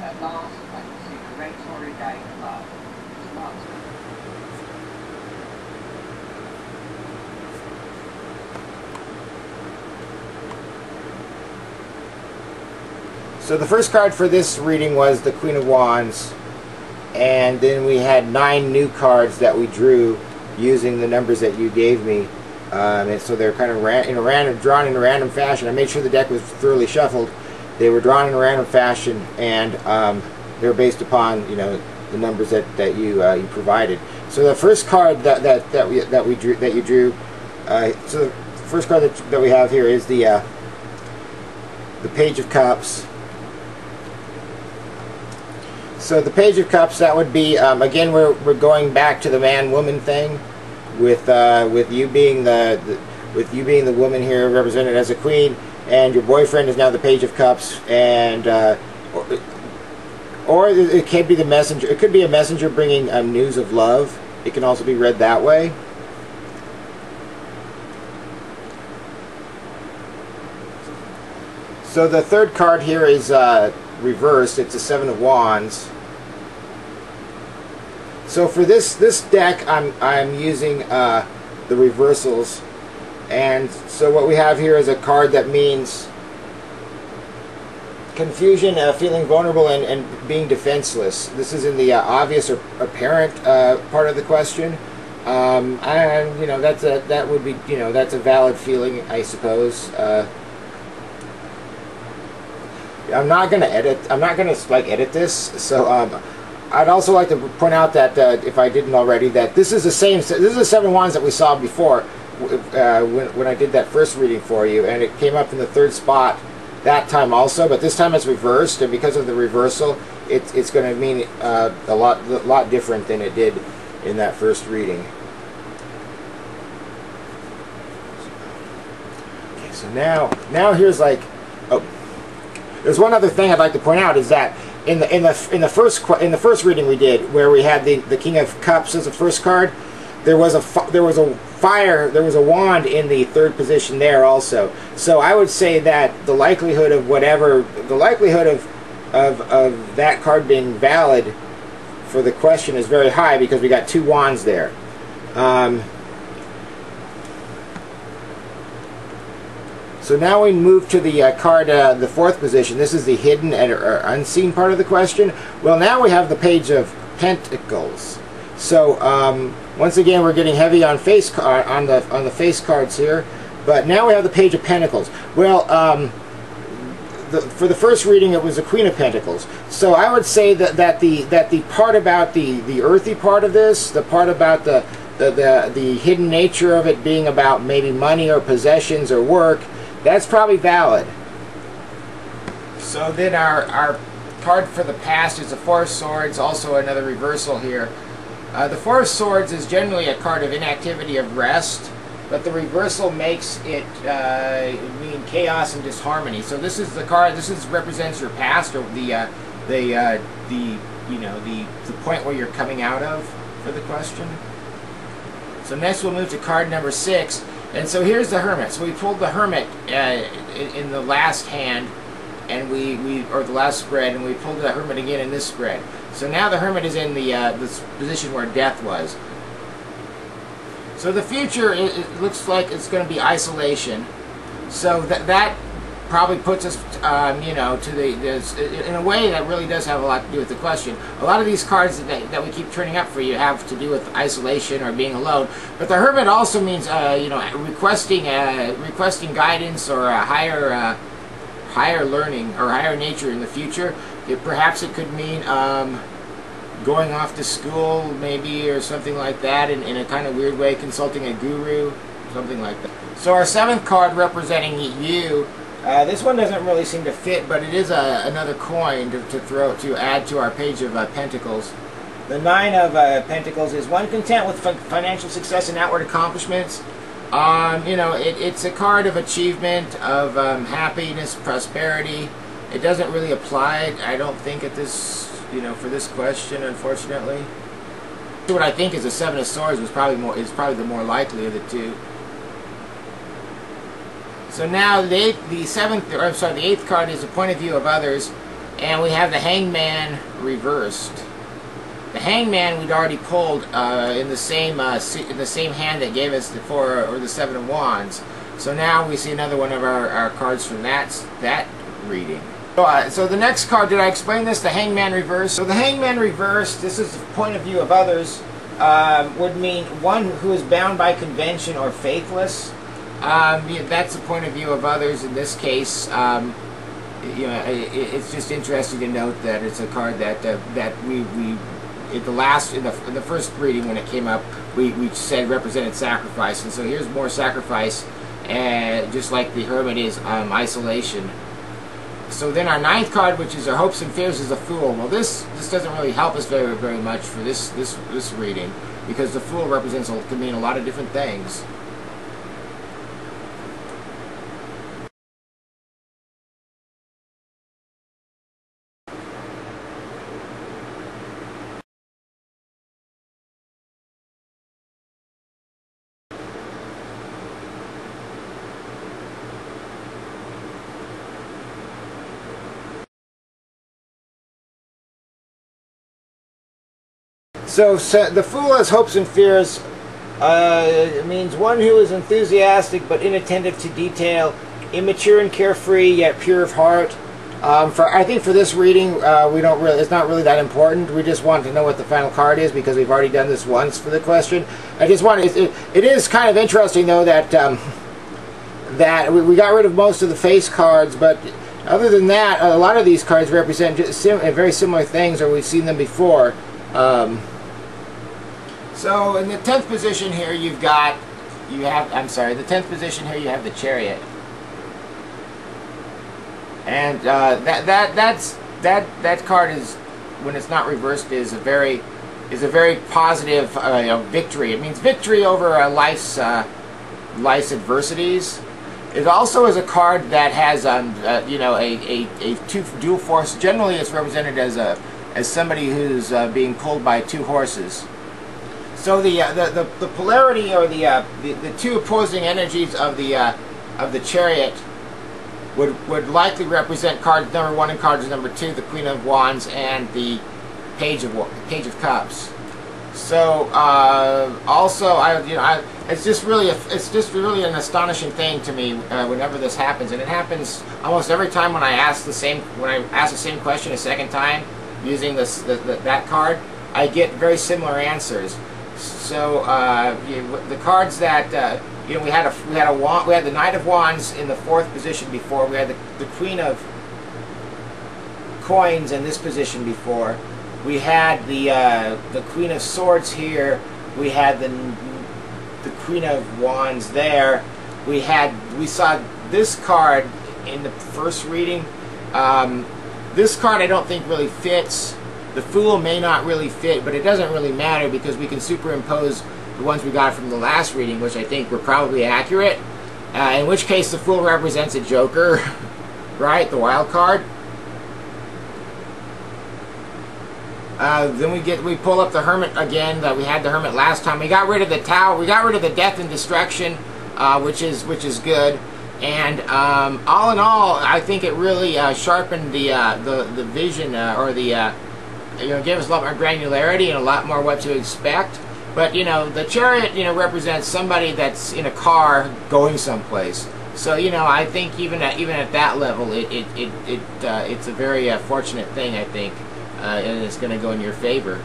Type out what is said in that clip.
And at last I can see the red torrid day above. It's lots. So the first card for this reading was the Queen of Wands, and then we had 9 new cards that we drew using the numbers that you gave me, and so they're kind of drawn in a random fashion. I made sure the deck was thoroughly shuffled. They were drawn in a random fashion, and they're based upon, you know, the numbers that you provided. So the first card that you drew. So the first card that we have here is the Page of Cups. So the Page of Cups, that would be again, we're going back to the man-woman thing, with you being the woman here represented as a queen, and your boyfriend is now the Page of Cups, and or it could be the messenger. It could be a messenger bringing news of love. It can also be read that way. So the third card here is reversed. It's a 7 of Wands. So for this deck, I'm using the reversals, and so what we have here is a card that means confusion, feeling vulnerable, and being defenseless. This is in the obvious or apparent part of the question, and you know that's a valid feeling, I suppose. I'm not going to edit. I'm not going to edit this. So I'd also like to point out that if I didn't already, that this is the same. This is the 7 of Wands that we saw before when I did that first reading for you, and it came up in the 3rd spot that time also. But this time it's reversed, and because of the reversal, it's going to mean a lot different than it did in that first reading. Okay, so now here's like, oh. There's one other thing I'd like to point out, is that in the first reading we did, where we had the King of Cups as the first card, there was a wand in the 3rd position there also. So I would say that the likelihood of that card being valid for the question is very high, because we got 2 wands there. So now we move to the card, the 4th position. This is the hidden or unseen part of the question. Well, now we have the Page of Pentacles. So once again, we're getting heavy on the face cards here. But now we have the Page of Pentacles. Well, for the first reading, it was the Queen of Pentacles. So I would say that the part about the earthy part of this, the part about the hidden nature of it being about maybe money or possessions or work, that's probably valid. So then our card for the past is the 4 of Swords, also another reversal here. The 4 of Swords is generally a card of inactivity, of rest, but the reversal makes it mean chaos and disharmony. So this is the card. Represents your past, or the point where you're coming out of for the question. So next we'll move to card number 6. And so here's the Hermit. So we pulled the Hermit in the last hand, and or the last spread, and we pulled the Hermit again in this spread. So now the Hermit is in the this position where Death was. So the future, it looks like it's going to be isolation. So that probably puts us, in a way that really does have a lot to do with the question. A lot of these cards that we keep turning up for you have to do with isolation or being alone. But the Hermit also means, requesting guidance or a higher learning or higher nature in the future. Perhaps it could mean going off to school, maybe, or something like that, in a kind of weird way, consulting a guru, something like that. So our 7th card representing you. This one doesn't really seem to fit, but it is another coin to add to our Page of Pentacles. The 9 of Pentacles is one content with financial success and outward accomplishments. It's a card of achievement, of happiness, prosperity. It doesn't really apply, I don't think, at this, for this question, unfortunately. What I think is the 7 of Swords is probably the more likely of the two. So now the 8th card is the point of view of others, And we have the Hangman reversed. The Hangman we'd already pulled in the same hand that gave us the 4 or the 7 of Wands. So now we see another one of our cards from that reading. So the next card, did I explain this? The Hangman reversed. So the Hangman reversed, this is the point of view of others, would mean one who is bound by convention or faithless. That's the point of view of others in this case. It's just interesting to note that it's a card that we in the first reading when it came up, we said represented sacrifice, and so here's more sacrifice, and just like the Hermit is isolation. So then our ninth card, which is our hopes and fears, is a Fool. Well, this doesn't really help us very much for this reading, because the Fool can mean a lot of different things. So the Fool has hopes and fears. It means one who is enthusiastic but inattentive to detail, immature and carefree yet pure of heart. I think for this reading, it's not really that important. We just want to know what the final card is because we've already done this once for the question. It is kind of interesting though that that we got rid of most of the face cards, but other than that, a lot of these cards represent very similar things, or we've seen them before. So in the 10th position here, the 10th position here you have the Chariot, and that card is, when it's not reversed, is a very positive victory. It means victory over life's adversities. It also is a card that has a dual force. Generally, it's represented as somebody who's being pulled by two horses. So the polarity, or the two opposing energies of the Chariot would likely represent cards number 1 and cards number 2, the Queen of Wands and the Page of Cups. So also, it's just really an astonishing thing to me whenever this happens, and it happens almost every time when I ask the same question a second time using that card. I get very similar answers. So the cards that we had the Knight of Wands in the 4th position before. We had the Queen of Coins in this position before. We had the Queen of Swords here. We had the Queen of Wands there. We saw this card in the first reading. This card I don't think really fits. The Fool may not really fit, but it doesn't really matter because we can superimpose the ones we got from the last reading, which I think were probably accurate. In which case the Fool represents a Joker, right? The wild card. Then we pull up the Hermit again. That we had the Hermit last time. We got rid of the Tower. We got rid of the Death and Destruction, which is good. And all in all, I think it really sharpened the vision, or gave us a lot more granularity and a lot more what to expect. But the Chariot represents somebody that's in a car going someplace. So I think even at that level, it's a very fortunate thing, I think, and it's going to go in your favor.